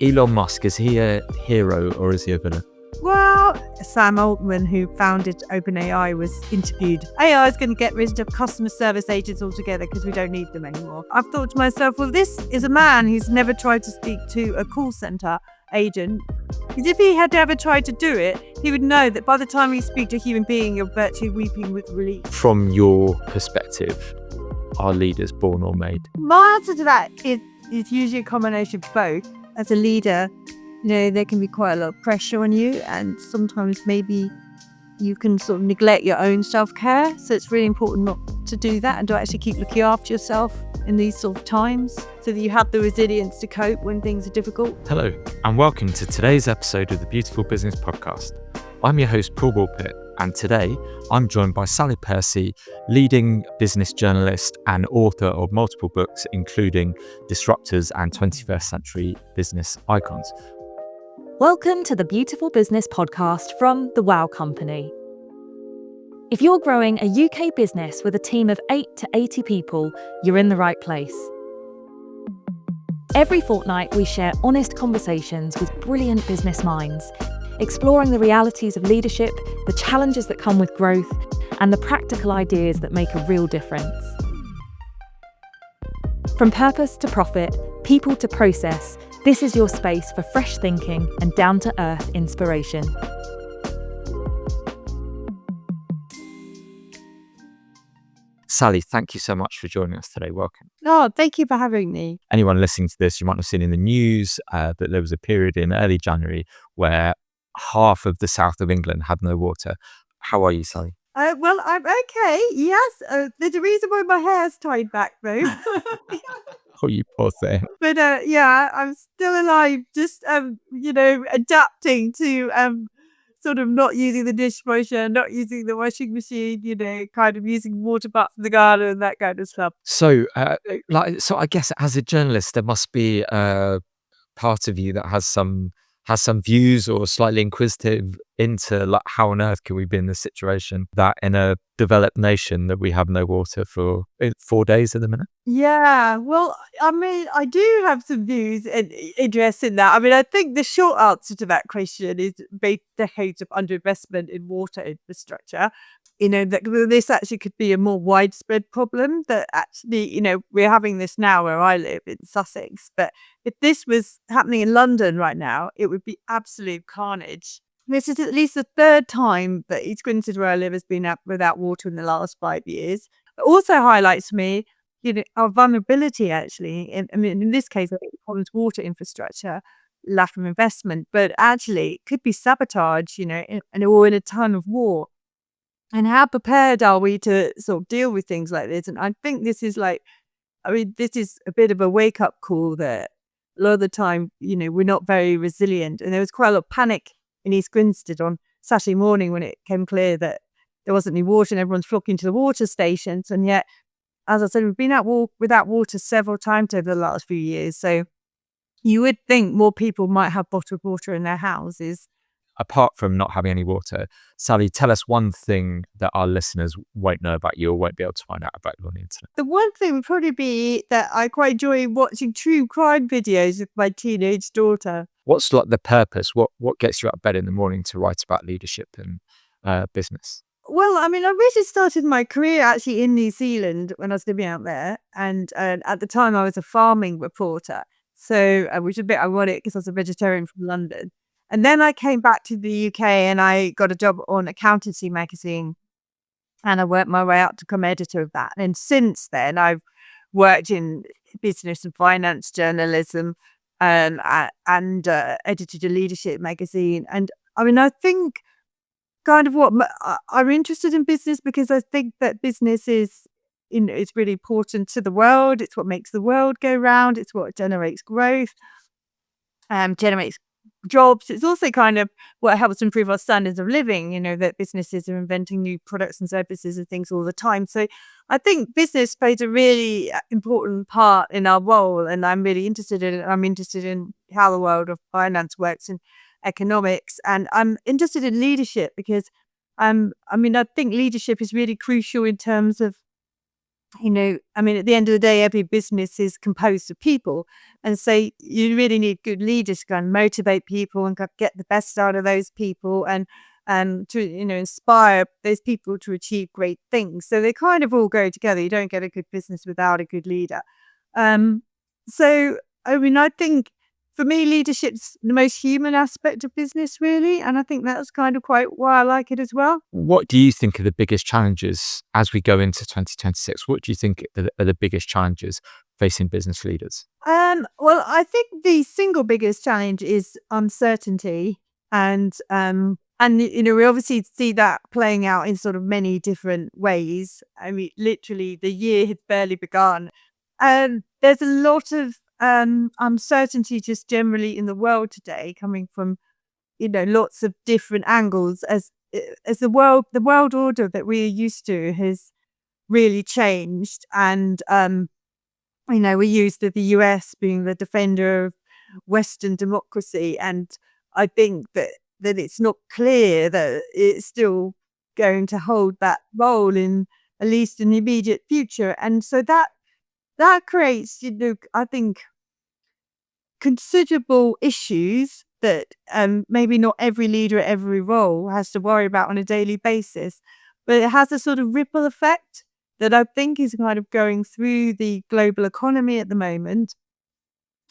Elon Musk, is he a hero or is he a villain? Well, Sam Altman, who founded OpenAI, was interviewed. AI is going to get rid of customer service agents altogether because we don't need them anymore. I've thought to myself, well, this is a man who's never tried to speak to a call center agent. Because if he had ever tried to do it, he would know that by the time you speak to a human being, you're virtually weeping with relief. From your perspective, are leaders born or made? My answer to that is usually a combination of both. As a leader, there can be quite a lot of pressure on you, and sometimes maybe you can sort of neglect your own self-care. So it's really important not to do that and to actually keep looking after yourself in these sort of times so that you have the resilience to cope when things are difficult. Hello, and welcome to today's episode of the Beautiful Business Podcast. I'm your host, Paul Bulpitt, and today I'm joined by Sally Percy, leading business journalist and author of multiple books, including Disruptors and 21st Century Business Icons. Welcome to the Beautiful Business Podcast from The Wow Company. If you're growing a UK business with a team of 8 to 80 people, you're in the right place. Every fortnight, we share honest conversations with brilliant business minds, exploring the realities of leadership, the challenges that come with growth, and the practical ideas that make a real difference. From purpose to profit, people to process, this is your space for fresh thinking and down-to-earth inspiration. Sally, thank you so much for joining us today. Welcome. Oh, thank you for having me. Anyone listening to this, you might have seen in the news that there was a period in early January where half of the south of England had no water. How are you, Sally? Well, I'm okay. Yes, there's a reason why my hair's tied back, though. Oh, you poor thing. But yeah, I'm still alive. Just adapting to sort of not using the dishwasher, not using the washing machine. Kind of using water bath from the garden and that kind of stuff. So, I guess as a journalist, there must be a part of you that has some views or slightly inquisitive into like how on earth can we be in this situation that in a developed nation that we have no water for 4 days at the minute? Yeah, well, I mean, I do have some views and interest in that. I mean, I think the short answer to that question is decades of underinvestment in water infrastructure. That this actually could be a more widespread problem that actually, we're having this now where I live in Sussex. But if this was happening in London right now, it would be absolute carnage. This is at least the third time that East Grinstead, where I live, has been without water in the last 5 years. It also highlights to me, our vulnerability actually. In this case, I think the problem's water infrastructure, lack of investment, but actually it could be sabotage, or in a time of war. And how prepared are we to sort of deal with things like this? And I think this is this is a bit of a wake-up call that a lot of the time, we're not very resilient. And there was quite a lot of panic in East Grinstead on Saturday morning when it became clear that there wasn't any water and everyone's flocking to the water stations. And yet, as I said, we've been without water several times over the last few years. So you would think more people might have bottled water in their houses. Apart from not having any water, Sally, tell us one thing that our listeners won't know about you or won't be able to find out about you on the internet. The one thing would probably be that I quite enjoy watching true crime videos with my teenage daughter. What's like the purpose? What gets you out of bed in the morning to write about leadership and business? Well, I mean, I really started my career actually in New Zealand when I was living out there. And at the time I was a farming reporter. So, which is a bit ironic because I was a vegetarian from London. And then I came back to the UK and I got a job on Accountancy magazine and I worked my way up to become editor of that. And since then, I've worked in business and finance journalism and edited a leadership magazine. And I mean, I think kind of I'm interested in business because I think that business is it's really important to the world. It's what makes the world go round. It's what generates growth, generates jobs. It's also kind of what helps improve our standards of living, that businesses are inventing new products and services and things all the time. So I think business plays a really important part in our role, and I'm really interested in it. I'm interested in how the world of finance works and economics, and I'm interested in leadership because I think leadership is really crucial in terms of I mean, at the end of the day, every business is composed of people. And so you really need good leaders to kind of motivate people and get the best out of those people and to, inspire those people to achieve great things. So they kind of all go together. You don't get a good business without a good leader. So, I mean, I think for me, leadership's the most human aspect of business, really. And I think that's kind of quite why I like it as well. What do you think are the biggest challenges as we go into 2026? What do you think are the biggest challenges facing business leaders? Well, I think the single biggest challenge is uncertainty. And we obviously see that playing out in sort of many different ways. I mean, literally, the year had barely begun. There's a lot of uncertainty just generally in the world today, coming from lots of different angles as the world order that we're used to has really changed. And we used to the US being the defender of Western democracy, and I think that it's not clear that it's still going to hold that role in at least in the immediate future. And so that creates, I think, considerable issues that maybe not every leader at every role has to worry about on a daily basis, but it has a sort of ripple effect that I think is kind of going through the global economy at the moment.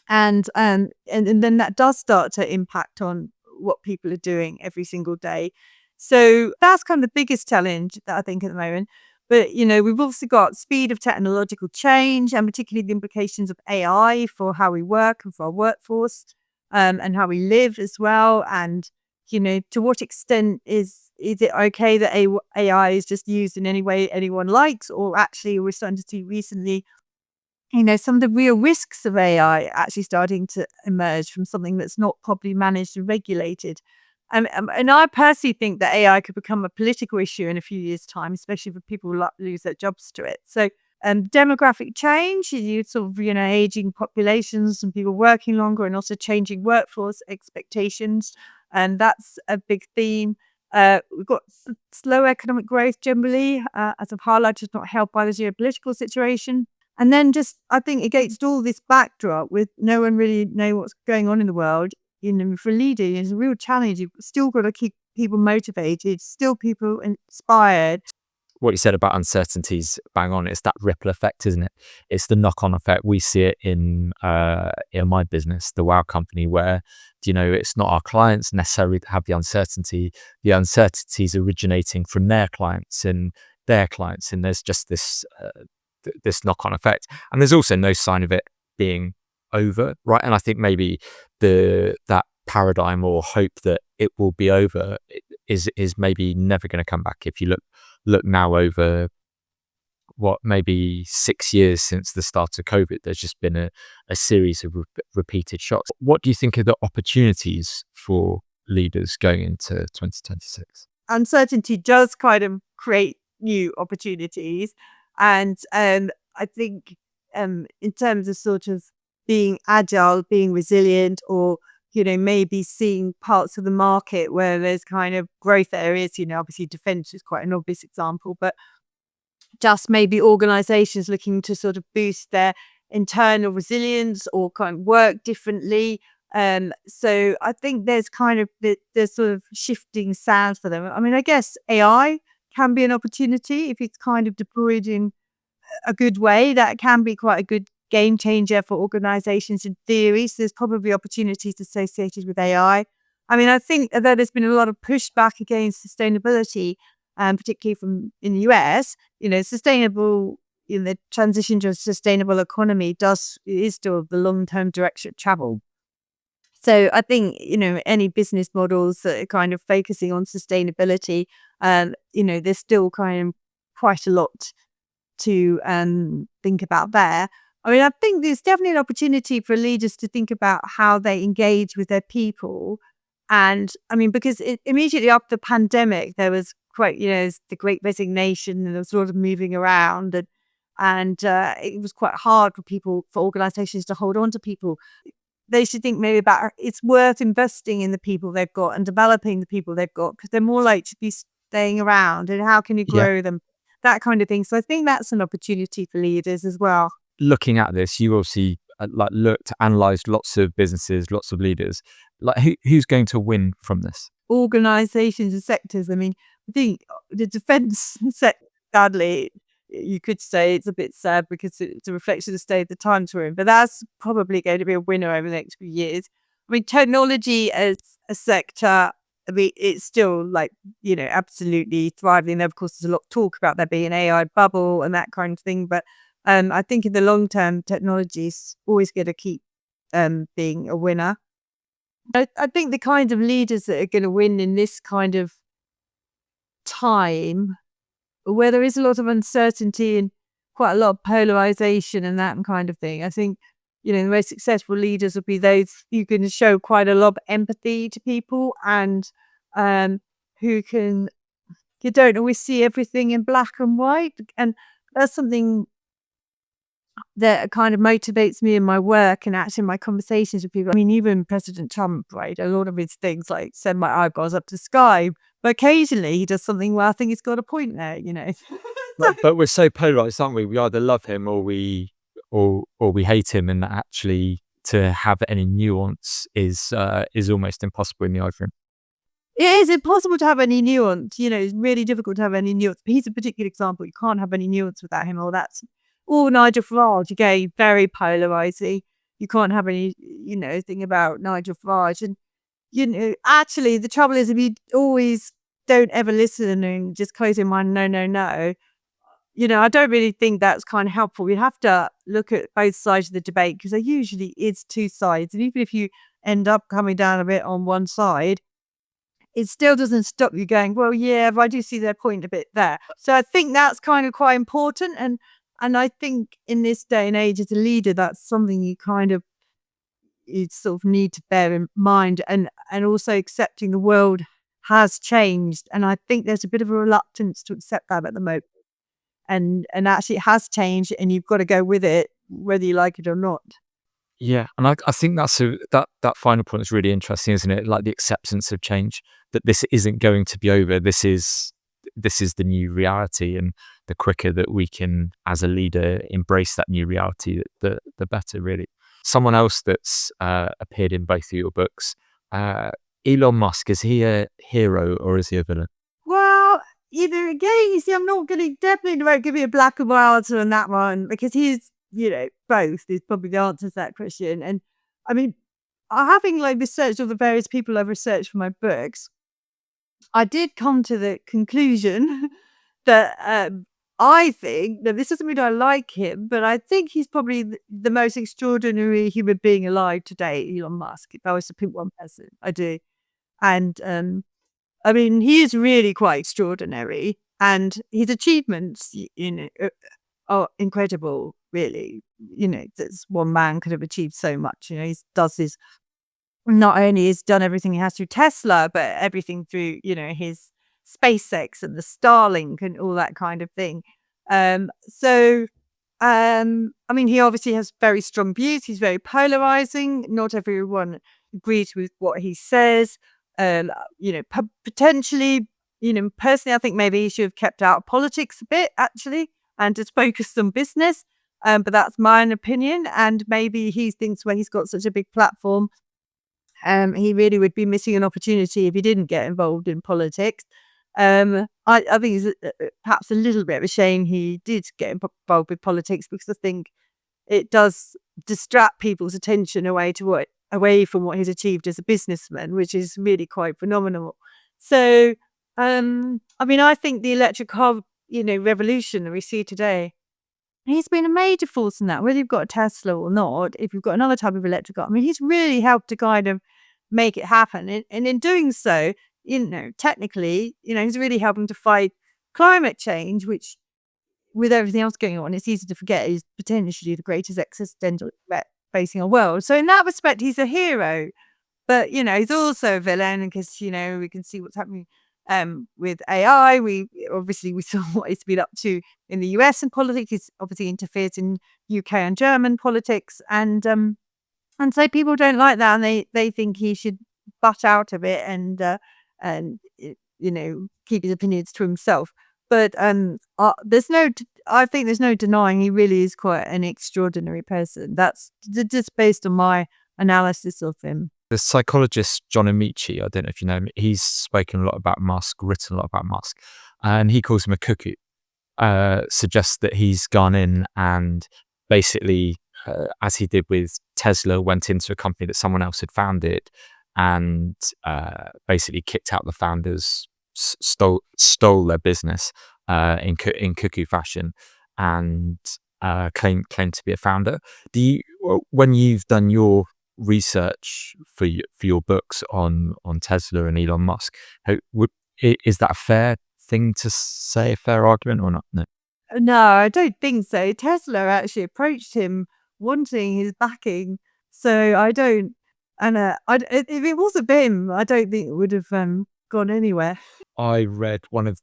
And then that does start to impact on what people are doing every single day. So that's kind of the biggest challenge that I think at the moment. But, we've also got speed of technological change, and particularly the implications of AI for how we work and for our workforce, and how we live as well. And, to what extent is it okay that AI is just used in any way anyone likes, or actually we're starting to see recently, some of the real risks of AI actually starting to emerge from something that's not properly managed and regulated. And I personally think that AI could become a political issue in a few years' time, especially if people lose their jobs to it. So demographic change, you sort of, aging populations and people working longer, and also changing workforce expectations. And that's a big theme. We've got slow economic growth generally, as I've highlighted, not helped by the geopolitical situation. And then just, I think against all this backdrop with no one really know what's going on in the world, for a leader, it's a real challenge. You've still got to keep people motivated, still people inspired. What you said about uncertainties, bang on. It's that ripple effect, isn't it? It's the knock-on effect. We see it in my business, the Wow Company, where it's not our clients necessarily that have the uncertainty. The uncertainty is originating from their clients, and there's just this knock-on effect. And there's also no sign of it being over, right? And I think maybe that paradigm or hope that it will be over is maybe never going to come back. If you look now over what, maybe 6 years since the start of COVID, there's just been a series of repeated shocks. What do you think are the opportunities for leaders going into 2026? Uncertainty does kind of create new opportunities. And I think in terms of sort of being agile, being resilient, or, maybe seeing parts of the market where there's kind of growth areas, obviously defense is quite an obvious example, but just maybe organizations looking to sort of boost their internal resilience or kind of work differently. So I think there's kind of there's sort of shifting sands for them. I mean, I guess AI can be an opportunity if it's kind of deployed in a good way. That can be quite a good game changer for organizations in theory. So there's probably opportunities associated with AI. I mean, I think that there's been a lot of pushback against sustainability, particularly from in the US. Sustainable, the transition to a sustainable economy is still the long-term direction of travel. So I think, any business models that are kind of focusing on sustainability, there's still kind of quite a lot to think about there. I mean, I think there's definitely an opportunity for leaders to think about how they engage with their people. And I mean, because immediately after the pandemic, there was quite, the great resignation, and there was a lot of moving around, and it was quite hard for organizations to hold on to people. They should think maybe about it's worth investing in the people they've got and developing the people they've got, because they're more likely to be staying around, and how can you grow them? that kind of thing. So I think that's an opportunity for leaders as well. Looking at this, you obviously looked, analysed lots of businesses, lots of leaders. Who's going to win from this? Organisations and sectors. I mean, I think the defence sector, sadly, you could say it's a bit sad because it's a reflection of the state of the times we're in, but that's probably going to be a winner over the next few years. I mean, technology as a sector, I mean, it's still absolutely thriving. Of course, there's a lot of talk about there being an AI bubble and that kind of thing, but I think in the long term, technology is always going to keep being a winner. I think the kind of leaders that are going to win in this kind of time, where there is a lot of uncertainty and quite a lot of polarization and that kind of thing, I think, the most successful leaders will be those who can show quite a lot of empathy to people and who don't always see everything in black and white. And that's something that kind of motivates me in my work and actually in my conversations with people. I mean, even President Trump, right? A lot of his things like send my eyebrows up to the sky, but occasionally he does something where I think he's got a point there, But we're so polarized, aren't we? We either love him or we hate him, and actually to have any nuance is almost impossible in the eye of him. It is impossible to have any nuance. It's really difficult to have any nuance. But he's a particular example. You can't have any nuance without him. Or Nigel Farage, again, very polarizing. You can't have any, thing about Nigel Farage. And, actually, the trouble is if you always don't ever listen and just close your mind, no, I don't really think that's kind of helpful. You have to look at both sides of the debate because there usually is two sides. And even if you end up coming down a bit on one side, it still doesn't stop you going, well, yeah, but I do see their point a bit there. So I think that's kind of quite important. And I think in this day and age, as a leader, that's something you sort of need to bear in mind, and also accepting the world has changed. And I think there's a bit of a reluctance to accept that at the moment. And actually it has changed and you've got to go with it, whether you like it or not. Yeah, and I think that final point is really interesting, isn't it? Like the acceptance of change, that this isn't going to be over. This is the new reality, and the quicker that we can, as a leader, embrace that new reality, the better, really. Someone else that's appeared in both of your books, Elon Musk, is he a hero or is he a villain? Well, again, you see, I'm not going to definitely won't give you a black and white answer on that one because he's, both is probably the answer to that question. And I mean, having researched all the various people I've researched for my books, I did come to the conclusion that I think, now this doesn't mean I like him, but I think he's probably the most extraordinary human being alive today, Elon Musk. If I was to pick one person, I do. And I mean, he is really quite extraordinary, and his achievements, are incredible, really. That one man could have achieved so much. He not only has done everything he has through Tesla, but everything through, his SpaceX and the Starlink and all that kind of thing. So, I mean, he obviously has very strong views. He's very polarizing. Not everyone agrees with what he says. Potentially, personally, I think maybe he should have kept out of politics a bit, actually, and just focused on business. But that's my own opinion. And maybe he thinks when he's got such a big platform, he really would be missing an opportunity if he didn't get involved in politics. I think it's perhaps a little bit of a shame he did get involved with politics because I think it does distract people's attention away from what he's achieved as a businessman, which is really quite phenomenal. So, I mean, I think the electric car, revolution that we see today, he's been a major force in that, whether you've got a Tesla or not. If you've got another type of electric car, I mean, he's really helped to kind of make it happen. And in doing so, technically, he's really helping to fight climate change, which with everything else going on, it's easy to forget is potentially the greatest existential threat facing our world. So in that respect, he's a hero. But, he's also a villain because, we can see what's happening with AI. We saw what he's been up to in the US and politics. He's obviously interfered in UK and German politics. And so people don't like that, and they think he should butt out of it and keep his opinions to himself. But I think there's no denying he really is quite an extraordinary person. That's just based on my analysis of him. The psychologist John Amici, I don't know if you know him, he's spoken a lot about Musk, written a lot about Musk, and he calls him a cuckoo. Suggests that he's gone in and basically, as he did with Tesla, went into a company that someone else had founded and basically kicked out the founders, stole their business in cuckoo fashion, and claimed to be a founder. When you've done your research for your books on Tesla and Elon Musk, is that a fair thing to say, a fair argument or not? No, I don't think so. Tesla actually approached him wanting his backing, so I don't. And if it wasn't him, I don't think it would have gone anywhere. I read was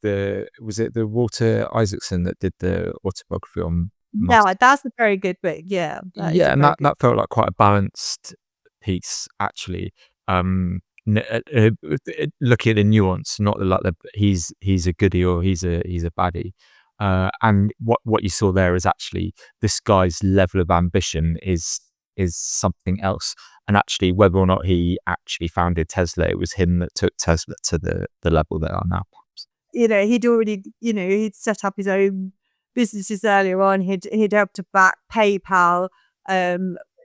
it the Walter Isaacson that did the autobiography on Musk? No, that's a very good book. Yeah, And that felt like quite a balanced piece, actually. Looking at the nuance, not like he's a goodie or he's a baddie. And what you saw there is actually this guy's level of ambition is something else. And actually, whether or not he actually founded Tesla, it was him that took Tesla to the level they are now. He'd already, he'd set up his own businesses earlier on. He'd helped to back PayPal.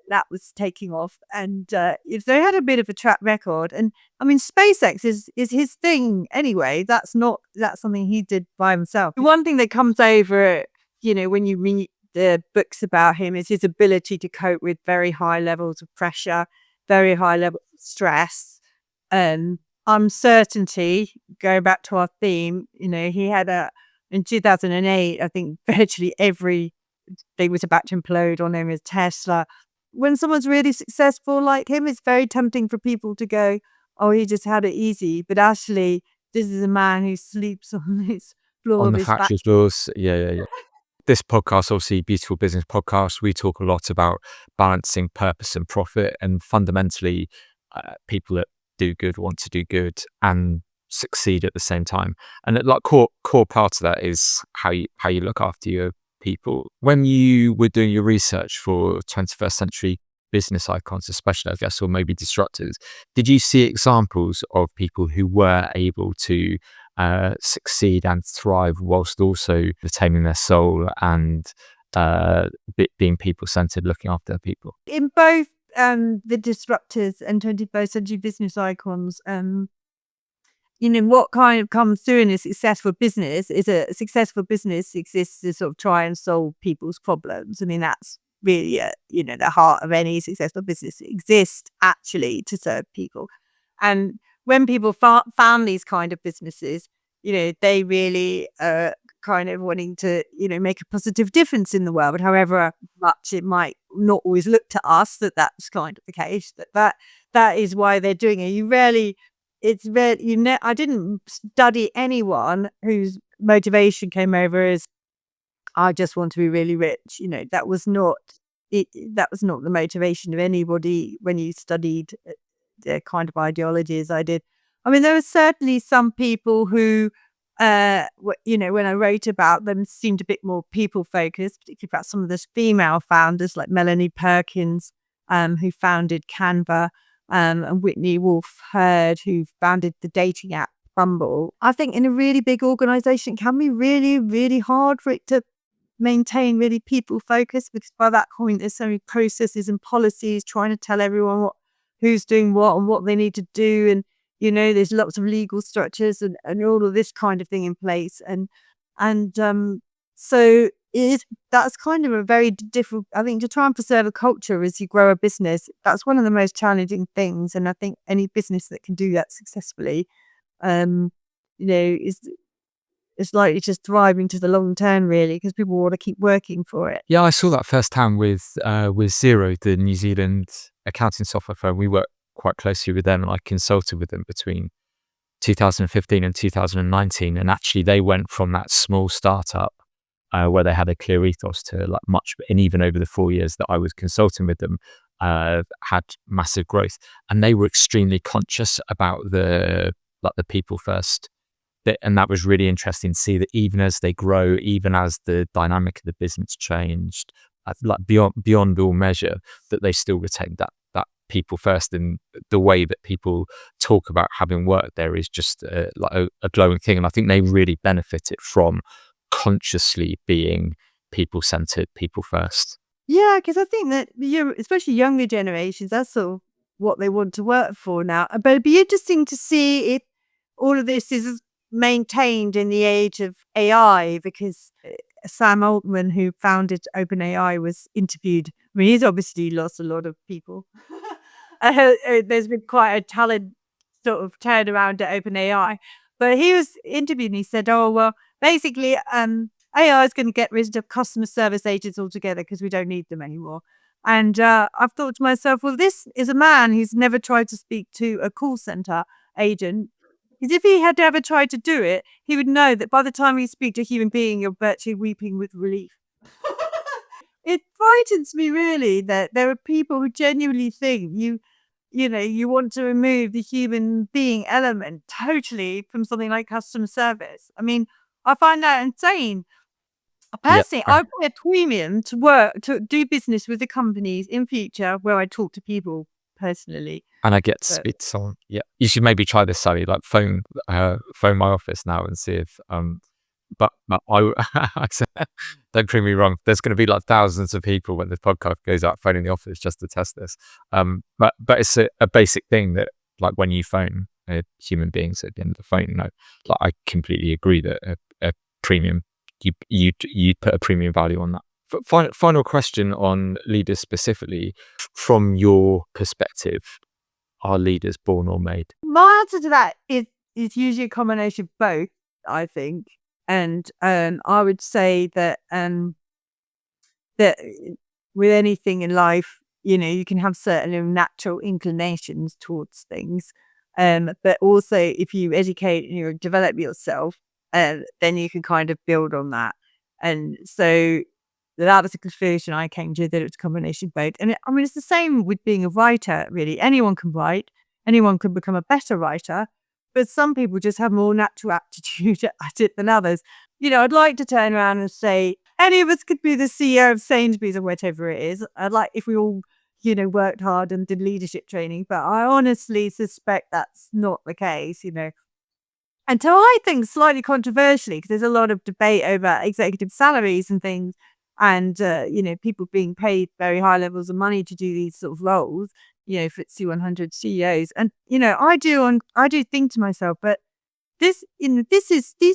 That was taking off, and so he had a bit of a track record. And I mean, SpaceX is his thing anyway. That's something he did by himself. The one thing that comes over, when you read the books about him, is his ability to cope with very high levels of pressure, very high levels of stress, uncertainty. Going back to our theme, he had in 2008, I think virtually everything was about to implode on him as Tesla. When someone's really successful like him, it's very tempting for people to go, oh, he just had it easy. But actually, this is a man who sleeps on his floor. On the factory floors. Yeah. This podcast, obviously, Beautiful Business Podcast, we talk a lot about balancing purpose and profit. And fundamentally, people that do good want to do good and succeed at the same time. And like core part of that is how you look after your people. When you were doing your research for 21st century business icons, especially, I guess, or maybe disruptors, did you see examples of people who were able to succeed and thrive whilst also retaining their soul and being people-centered, looking after people? In both the disruptors and 21st century business icons, what kind of comes through in a successful business is a successful business exists to sort of try and solve people's problems. I mean, that's really, the heart of any successful business. It exists actually to serve people. And when people found these kind of businesses, they really are kind of wanting to, make a positive difference in the world, however much it might not always look to us that's kind of the case. That is why they're doing it. I didn't study anyone whose motivation came over as, I just want to be really rich. That was not it. That was not the motivation of anybody when you studied the kind of ideology as I did. I mean, there were certainly some people who, when I wrote about them, seemed a bit more people focused, particularly about some of the female founders like Melanie Perkins, who founded Canva. And Whitney Wolfe Herd, who founded the dating app Bumble. I think in a really big organization, it can be really, really hard for it to maintain really people focused, because by that point, there's so many processes and policies trying to tell everyone who's doing what and what they need to do. And, there's lots of legal structures and all of this kind of thing in place. So that's kind of a very difficult, I think, to try and preserve a culture as you grow a business. That's one of the most challenging things. And I think any business that can do that successfully, is likely to thrive into the long term, really, because people want to keep working for it. Yeah, I saw that firsthand with Xero, the New Zealand accounting software firm. We worked quite closely with them, and I consulted with them between 2015 and 2019. And actually, they went from that small startup where they had a clear ethos to much, and even over the 4 years that I was consulting with them, had massive growth. And they were extremely conscious about the people first and that was really interesting to see that even as they grow, even as the dynamic of the business changed, like beyond all measure, that they still retained that people first, and the way that people talk about having worked there is just like a glowing thing. And I think they really benefited from consciously being people-centered, people first. Yeah, because I think that especially younger generations, that's sort of what they want to work for now. But it'd be interesting to see if all of this is maintained in the age of AI, because Sam Altman, who founded OpenAI, was interviewed. I mean, he's obviously lost a lot of people. There's been quite a talent sort of turnaround at OpenAI. But he was interviewed and he said, oh, well, basically, AI is going to get rid of customer service agents altogether because we don't need them anymore. And I've thought to myself, well, this is a man who's never tried to speak to a call center agent. Because if he had ever tried to do it, he would know that by the time you speak to a human being, you're virtually weeping with relief. It frightens me really that there are people who genuinely think you want to remove the human being element totally from something like customer service. I mean, I find that insane. Personally, I pay a premium to do business with the companies in future where I talk to people personally. And I get to speak to someone. Yeah, you should maybe try this, Sally. Like phone my office now and see if. But I don't get me wrong. There's going to be like thousands of people when this podcast goes out phoning the office just to test this. But it's a basic thing that, like, when you phone human beings at the end of the phone, like, I completely agree that a premium, you put a premium value on that. Final question on leaders specifically, from your perspective, are leaders born or made? My answer to that is usually a combination of both, I think. And I would say that that with anything in life, you can have certain natural inclinations towards things. But also if you educate and you develop yourself, then you can kind of build on that. And so that was the conclusion I came to, that it's a combination of both. And it's the same with being a writer, really. Anyone can write, anyone can become a better writer, but some people just have more natural aptitude at it than others. I'd like to turn around and say any of us could be the CEO of Sainsbury's or whatever it is. I'd like if we all, worked hard and did leadership training, but I honestly suspect that's not the case, And so I think slightly controversially, because there's a lot of debate over executive salaries and things, and people being paid very high levels of money to do these sort of roles, FTSE 100 CEOs, and I do think to myself, but these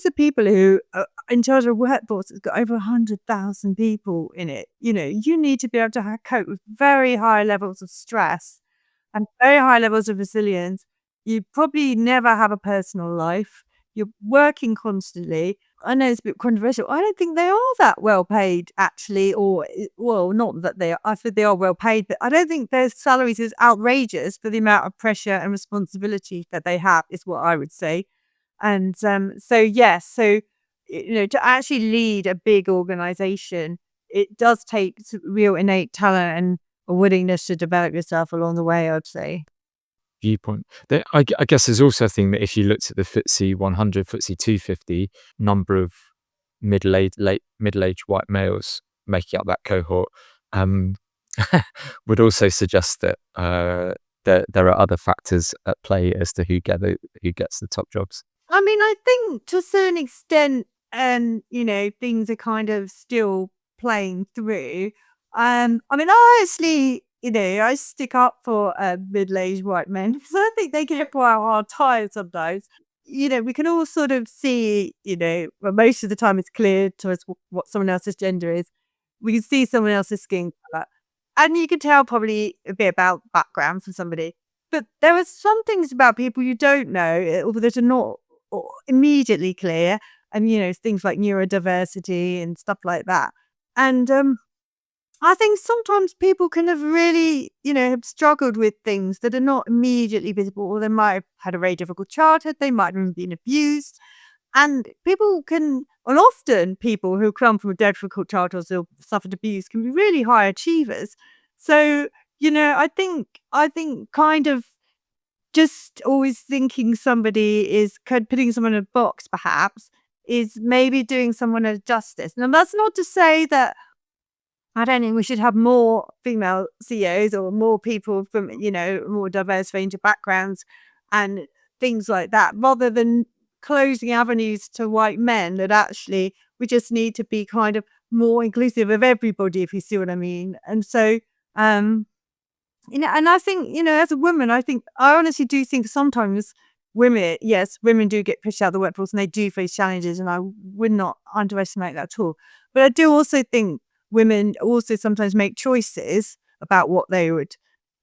are people who are in charge of a workforce that's got over 100,000 people in it. You need to be able to cope with very high levels of stress and very high levels of resilience. You probably never have a personal life. You're working constantly. I know it's a bit controversial. I don't think they are that well paid, actually, not that they are. I think they are well paid, but I don't think their salaries is outrageous for the amount of pressure and responsibility that they have, is what I would say. And to actually lead a big organization, it does take real innate talent and a willingness to develop yourself along the way, I'd say. Viewpoint. I guess there's also a thing that if you looked at the FTSE 100, FTSE 250, number of middle-aged white males making up that cohort, would also suggest that there are other factors at play as to who gets the top jobs. I mean, I think to a certain extent, things are kind of still playing through. I honestly, I stick up for middle-aged white men because I think they get quite a hard time sometimes. We can all sort of see, well, most of the time it's clear to us what someone else's gender is. We can see someone else's skin color. And you can tell probably a bit about background from somebody. But there are some things about people you don't know, or that are not immediately clear. And, things like neurodiversity and stuff like that. And I think sometimes people can have really, have struggled with things that are not immediately visible, or they might have had a very difficult childhood, they might have been abused. And often people who come from a difficult childhood or suffered abuse can be really high achievers. So, I think kind of just always thinking somebody is kind of putting someone in a box, perhaps, is maybe doing someone a justice. Now, that's not to say that I don't think we should have more female CEOs or more people from, more diverse range of backgrounds and things like that, rather than closing avenues to white men, that actually we just need to be kind of more inclusive of everybody, if you see what I mean. And so, and I think, as a woman, I honestly do think sometimes women do get pushed out of the workforce and they do face challenges, and I would not underestimate that at all. But I do also think women also sometimes make choices about what they would,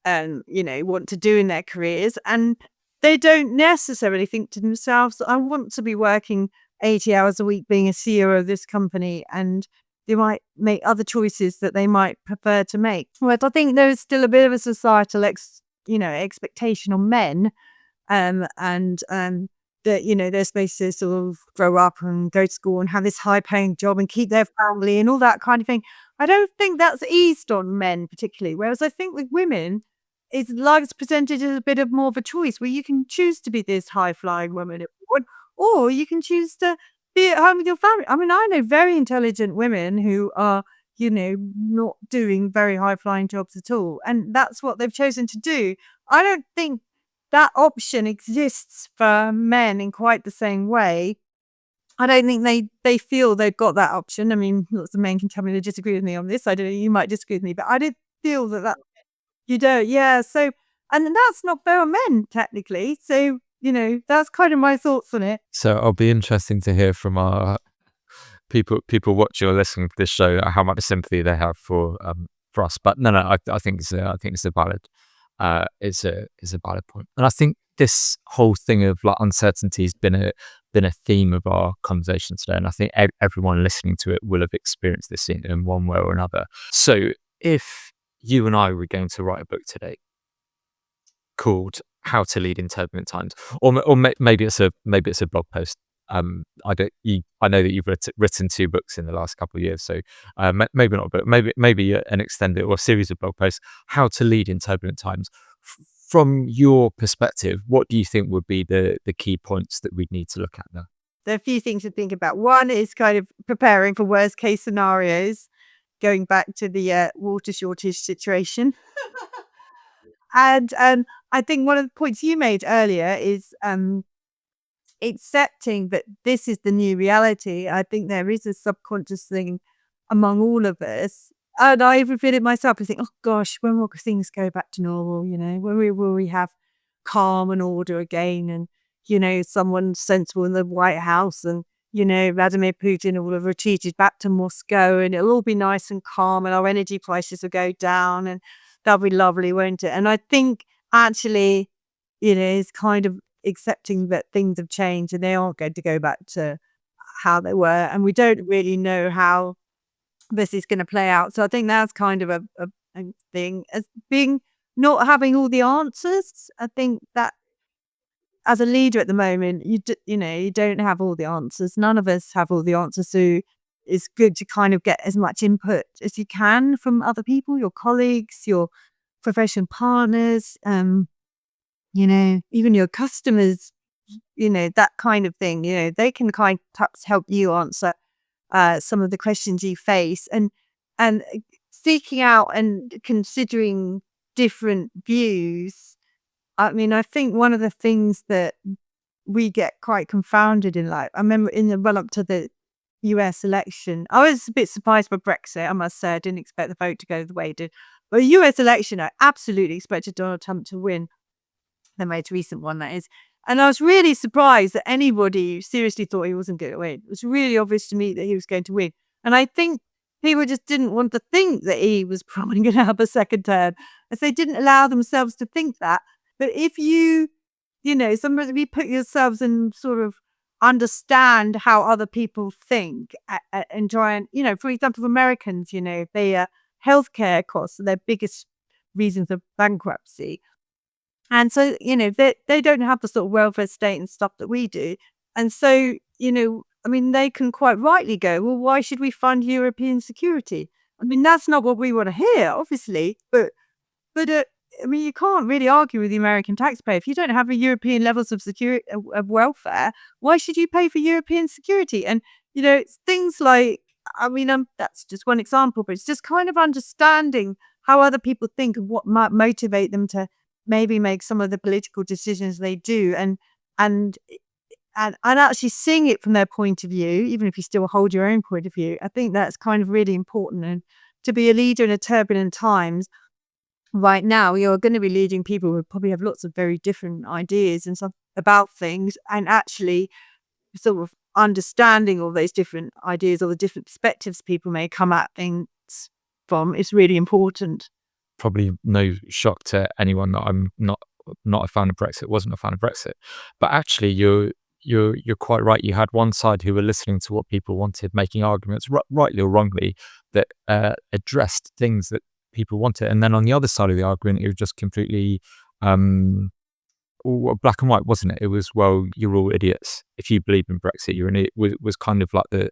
want to do in their careers. And they don't necessarily think to themselves, I want to be working 80 hours a week being a CEO of this company. And they might make other choices that they might prefer to make. But I think there's still a bit of a societal expectation on men, and that, they're supposed to sort of grow up and go to school and have this high paying job and keep their family and all that kind of thing. I don't think that's eased on men particularly. Whereas I think with women, it's presented as a bit of more of a choice where you can choose to be this high flying woman if you want, or you can choose to be at home with your family. I mean, I know very intelligent women who are, not doing very high flying jobs at all. And that's what they've chosen to do. I don't think that option exists for men in quite the same way. I don't think they feel they've got that option. I mean, lots of men can tell me they disagree with me on this. I don't know, you might disagree with me, but I did feel that you don't. Yeah. So, and that's not fair on men, technically. So, that's kind of my thoughts on it. So it'll be interesting to hear from our people watching or listening to this show how much sympathy they have for us. But no, I think it's a valid point. And I think this whole thing of like uncertainty has been a theme of our conversation today. And I think everyone listening to it will have experienced this in one way or another. So if you and I were going to write a book today called "How to Lead in Turbulent Times," or maybe it's a blog post. I know that you've written 2 books in the last couple of years, so maybe not a book, maybe an extended or a series of blog posts. How to lead in turbulent times. From your perspective, what do you think would be the key points that we'd need to look at now? There are a few things to think about. One is kind of preparing for worst case scenarios, going back to the water shortage situation. And I think one of the points you made earlier is accepting that this is the new reality. I think there is a subconscious thing among all of us. And I even feel it myself. I think, oh gosh, when will things go back to normal? When will we have calm and order again? And, someone sensible in the White House, and, Vladimir Putin will have retreated back to Moscow, and it'll all be nice and calm, and our energy prices will go down, and that'll be lovely, won't it? And I think actually, it's kind of accepting that things have changed and they aren't going to go back to how they were. And we don't really know how this is going to play out. So I think that's kind of a thing, as being not having all the answers. I think that as a leader at the moment, you don't have all the answers. None of us have all the answers. So it's good to kind of get as much input as you can from other people, your colleagues, your professional partners, even your customers, that kind of thing. They can kind of help you answer some of the questions you face, and seeking out and considering different views. I mean, I think one of the things that we get quite confounded in life, I remember in the run up to the US election, I was a bit surprised by Brexit, I must say. I didn't expect the vote to go the way it did. But the US election, I absolutely expected Donald Trump to win, the most recent one, that is. And I was really surprised that anybody seriously thought he wasn't going to win. It was really obvious to me that he was going to win. And I think people just didn't want to think that he was probably going to have a second term, as they didn't allow themselves to think that. But if you put yourselves in sort of understand how other people think and try and, for example, for Americans, their healthcare costs are their biggest reasons of bankruptcy. And so, they don't have the sort of welfare state and stuff that we do. And so, they can quite rightly go, well, why should we fund European security? I mean, that's not what we want to hear, obviously, but I mean, you can't really argue with the American taxpayer. If you don't have a European levels of security of welfare, why should you pay for European security? And it's things like, I mean, that's just one example, but it's just kind of understanding how other people think and what might motivate them to maybe make some of the political decisions they do, and actually seeing it from their point of view, even if you still hold your own point of view. I think that's kind of really important. And to be a leader in a turbulent times, right now, you're going to be leading people who probably have lots of very different ideas and stuff about things, and actually sort of understanding all those different ideas or the different perspectives people may come at things from is really important. Probably no shock to anyone that I'm not a fan of Brexit, wasn't a fan of Brexit. But actually, you're quite right. You had one side who were listening to what people wanted, making arguments, rightly or wrongly, that addressed things that people wanted. And then on the other side of the argument, it was just completely black and white, wasn't it? It was, well, you're all idiots. If you believe in Brexit, you're an idiot, was kind of like the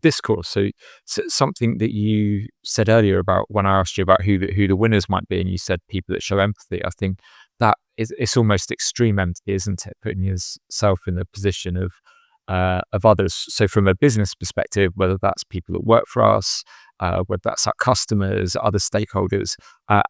discourse. So something that you said earlier about when I asked you about who the winners might be, and you said people that show empathy. I think that it's almost extreme empathy, isn't it? Putting yourself in the position of others. So from a business perspective, whether that's people that work for us, whether that's our customers, other stakeholders,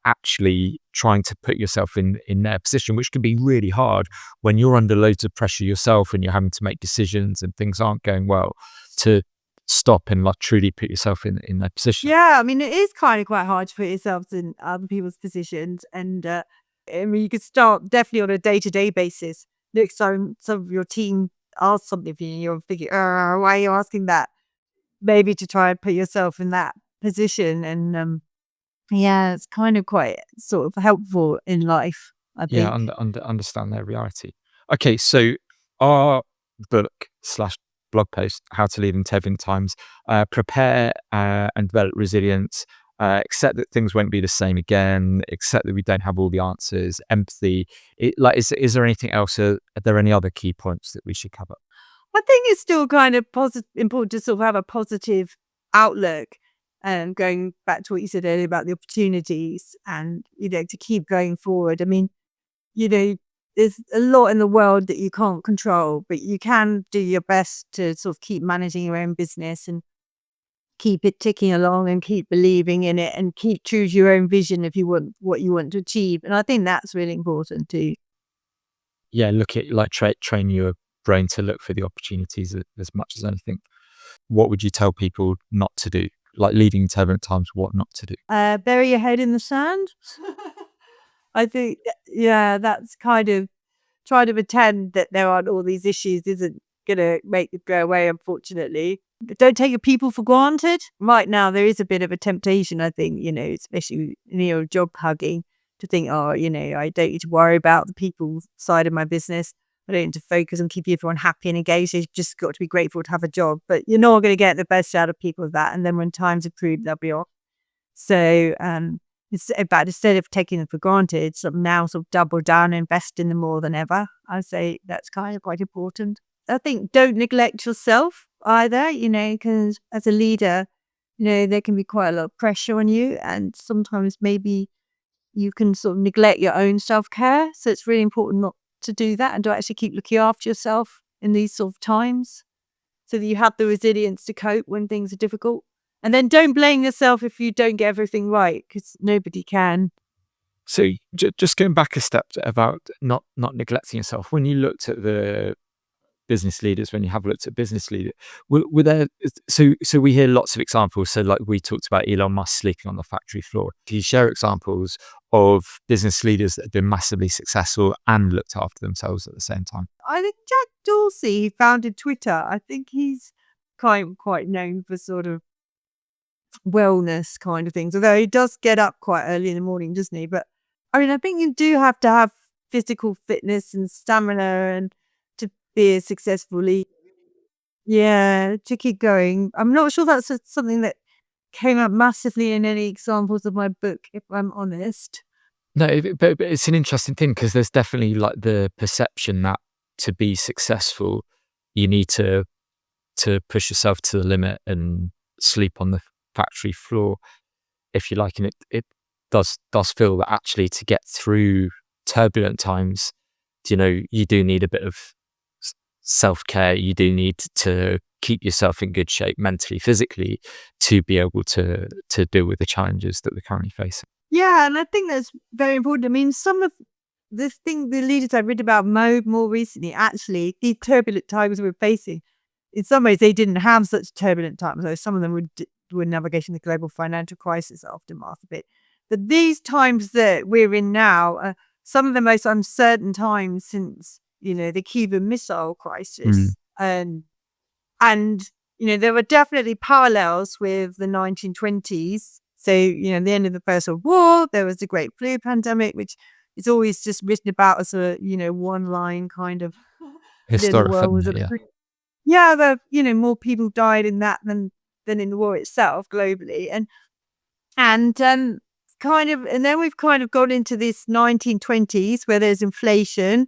actually trying to put yourself in their position, which can be really hard when you're under loads of pressure yourself and you're having to make decisions and things aren't going well, to stop and like truly put yourself in their position. Yeah, I mean, it is kind of quite hard to put yourself in other people's positions. And I mean, you could start definitely on a day-to-day basis. Next time some of your team asks something of you, you're thinking, why are you asking that? Maybe to try and put yourself in that position. And yeah, it's kind of quite sort of helpful in life, I think. Yeah, understand their reality. Okay, so our book / blog post, How to Lead in Turbulent Times, prepare and develop resilience, accept that things won't be the same again, accept that we don't have all the answers, empathy. Is there anything else? Are there any other key points that we should cover? I think it's still kind of important to sort of have a positive outlook, and going back to what you said earlier about the opportunities, and to keep going forward. I mean, there's a lot in the world that you can't control, but you can do your best to sort of keep managing your own business and keep it ticking along and keep believing in it and keep choose your own vision if you want what you want to achieve. And I think that's really important too. Yeah, look at like train your brain to look for the opportunities as much as anything. What would you tell people not to do? Like leading in turbulent times, what not to do? Bury your head in the sand. I think, yeah, that's kind of trying to pretend that there aren't all these issues isn't going to make it go away, unfortunately. But don't take your people for granted. Right now, there is a bit of a temptation, I think, especially job hugging, to think, I don't need to worry about the people side of my business. I don't need to focus on keeping everyone happy and engaged. You've just got to be grateful to have a job. But you're not going to get the best out of people with that. And then when times improve, they'll be off. So it's about, instead of taking them for granted, now sort of double down and invest in them more than ever. I'd say that's kind of quite important. I think don't neglect yourself either, because as a leader, there can be quite a lot of pressure on you. And sometimes maybe you can sort of neglect your own self-care. So it's really important not to do that and to actually keep looking after yourself in these sort of times so that you have the resilience to cope when things are difficult. And then don't blame yourself if you don't get everything right, because nobody can. So just going back a step about not neglecting yourself, when you looked at the business leaders, when you have looked at business leaders, were there, so we hear lots of examples. So like we talked about Elon Musk sleeping on the factory floor. Can you share examples of business leaders that have been massively successful and looked after themselves at the same time? I think Jack Dorsey founded Twitter. I think he's quite known for sort of wellness kind of things, although he does get up quite early in the morning, doesn't he? But I mean, I think you do have to have physical fitness and stamina and to be a successful leader. Yeah, to keep going. I'm not sure that's something that came up massively in any examples of my book, if I'm honest. No, but it's an interesting thing because there's definitely like the perception that to be successful, you need to push yourself to the limit and sleep on the factory floor, if you like. And does feel that actually to get through turbulent times, you do need a bit of self-care. You do need to keep yourself in good shape mentally, physically, to be able to deal with the challenges that we're currently facing. Yeah, and I think that's very important. I mean, some of the leaders I read about more recently, actually, the turbulent times we're facing, in some ways, they didn't have such turbulent times. Though some of them were navigating the global financial crisis aftermath a bit. But these times that we're in now are some of the most uncertain times since, the Cuban Missile Crisis. And there were definitely parallels with the 1920s. So, the end of the First World War, there was the Great Flu pandemic, which is always just written about as a, one line kind of Historic the world was phenomenon, more people died in that than in the war itself globally. And then we've kind of gone into this 1920s where there's inflation.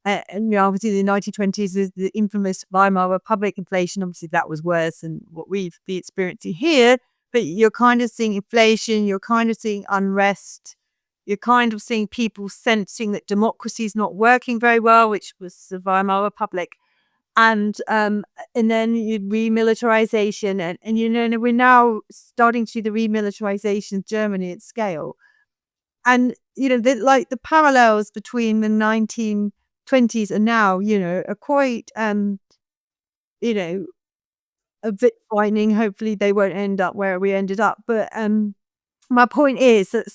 And obviously the 1920s is the infamous Weimar Republic inflation. Obviously that was worse than what we've been experiencing here. But you're kind of seeing inflation, you're kind of seeing unrest, you're kind of seeing people sensing that democracy is not working very well, which was the Weimar Republic. And then remilitarization, and we're now starting to see the remilitarization of Germany at scale. And the parallels between the 1920s and now, are quite a bit frightening. Hopefully they won't end up where we ended up. But my point is that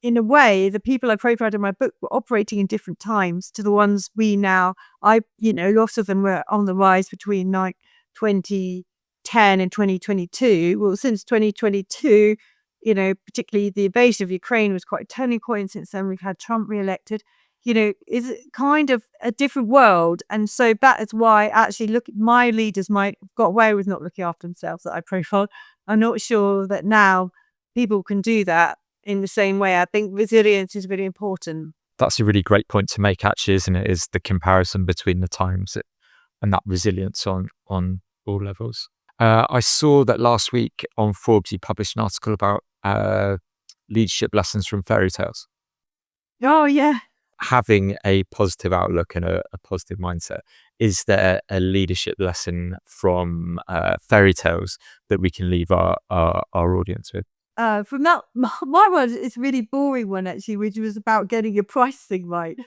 in a way, the people I profiled in my book were operating in different times to the ones we now. Lots of them were on the rise between 2010 and 2022. Well, since 2022, particularly the invasion of Ukraine was quite a turning point. Since then, we've had Trump re-elected. Is kind of a different world. And so that is why actually my leaders might have got away with not looking after themselves that I profiled. I'm not sure that now people can do that in the same way. I think resilience is really important. That's a really great point to make, actually, isn't it? Is the comparison between the times and that resilience on all levels. I saw that last week on Forbes, you published an article about leadership lessons from fairy tales. Oh, yeah. Having a positive outlook and a positive mindset. Is there a leadership lesson from fairy tales that we can leave our audience with? From that, my one is a really boring one, actually, which was about getting your pricing right.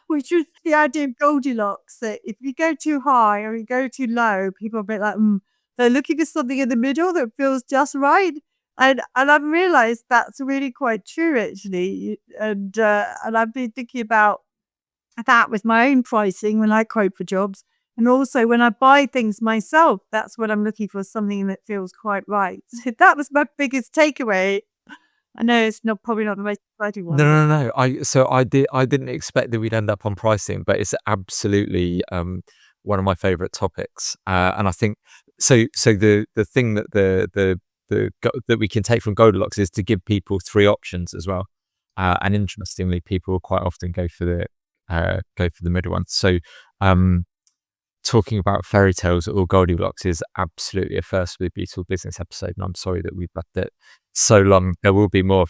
Which was the idea of Goldilocks, that if you go too high or you go too low, people are a bit like, they're looking for something in the middle that feels just right. And I've realized that's really quite true, actually. And I've been thinking about that with my own pricing when I quote for jobs. And also when I buy things myself, that's what I'm looking for, something that feels quite right. So that was my biggest takeaway. I know it's probably not the most exciting one. No. I didn't expect that we'd end up on pricing, but it's absolutely one of my favorite topics. And I think so the thing that that we can take from Goldilocks is to give people three options as well. And interestingly, people will quite often go for the middle one. So talking about fairy tales or Goldilocks is absolutely a first with the Beautiful Business episode, and I'm sorry that we've left it so long. There will be more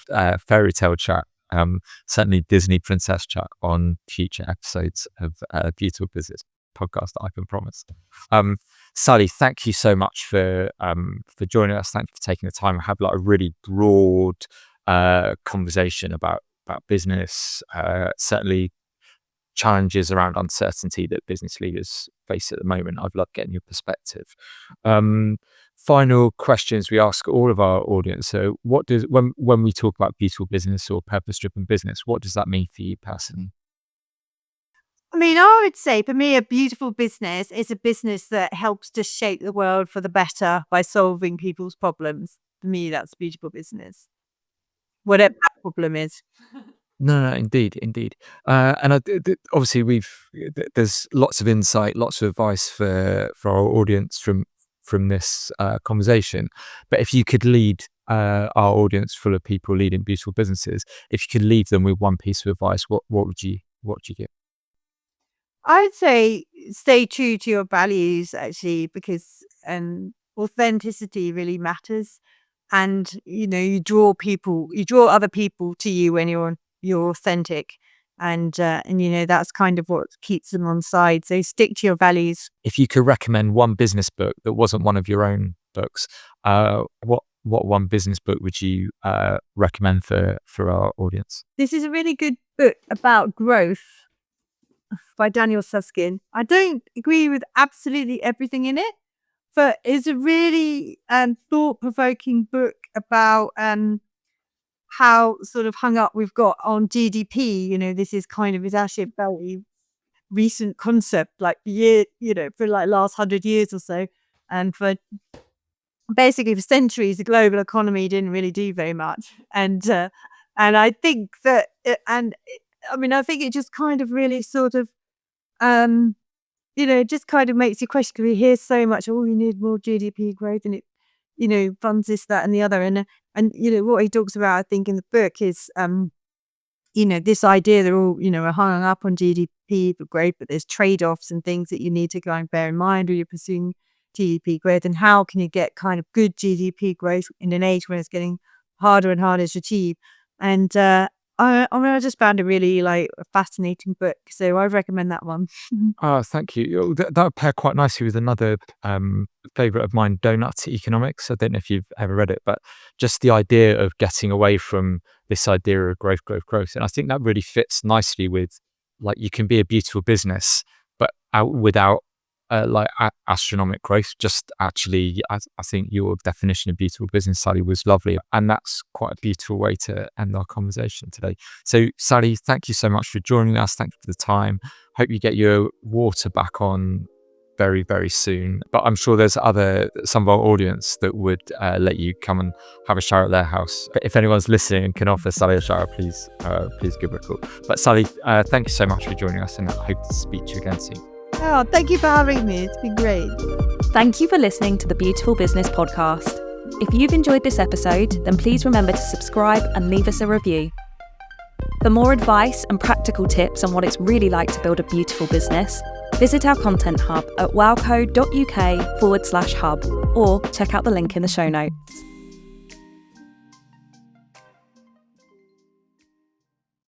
fairy tale chat, certainly Disney princess chat on future episodes of Beautiful Business podcast, I can promise. Sally, thank you so much for joining us. Thank you for taking the time to have like a really broad conversation about business, certainly challenges around uncertainty that business leaders face at the moment. I've loved getting your perspective. Final questions we ask all of our audience. So what does, when we talk about beautiful business or purpose-driven business, what does that mean for you personally? I mean, I would say for me, a beautiful business is a business that helps to shape the world for the better by solving people's problems. For me, that's a beautiful business, whatever that problem is. No, indeed. And obviously there's lots of insight, lots of advice for our audience from this conversation. But if you could lead our audience full of people leading beautiful businesses, if you could leave them with one piece of advice, what would you give? I'd say stay true to your values, actually, because authenticity really matters. and you draw other people to you when you're authentic, and that's kind of what keeps them on side. So stick to your values. If you could recommend one business book that wasn't one of your own books, what one business book would you recommend for our audience? This is a really good book about growth by Daniel Susskind. I don't agree with absolutely everything in it, but it's a really thought-provoking book about how sort of hung up we've got on GDP. This is it's actually a very recent concept, like for like last 100 years or so. And for centuries, the global economy didn't really do very much. And I think that, I think it just kind of really sort of, just kind of makes you question, because we hear so much, we need more GDP growth, and it, funds this, that, and the other. And what he talks about, I think, in the book is, this idea they're all, are hung up on GDP for growth, but there's trade-offs and things that you need to go and bear in mind when you're pursuing GDP growth, and how can you get kind of good GDP growth in an age when it's getting harder and harder to achieve. And I just found it really a fascinating book, so I recommend that one. Oh, thank you. That would pair quite nicely with another favourite of mine, Donut Economics. I don't know if you've ever read it, but just the idea of getting away from this idea of growth. And I think that really fits nicely with, you can be a beautiful business, but without astronomic growth. Just actually, I think your definition of beautiful business, Sally, was lovely, and that's quite a beautiful way to end our conversation today. So Sally, thank you so much for joining us. Thank you for the time. Hope you get your water back on very, very soon, but I'm sure there's some of our audience that would let you come and have a shower at their house. But if anyone's listening and can offer Sally a shower, please give her a call. But Sally, thank you so much for joining us, and I hope to speak to you again soon. Oh, thank you for having me. It's been great. Thank you for listening to the Beautiful Business Podcast. If you've enjoyed this episode, then please remember to subscribe and leave us a review. For more advice and practical tips on what it's really like to build a beautiful business, visit our content hub at wowco.uk/hub, or check out the link in the show notes.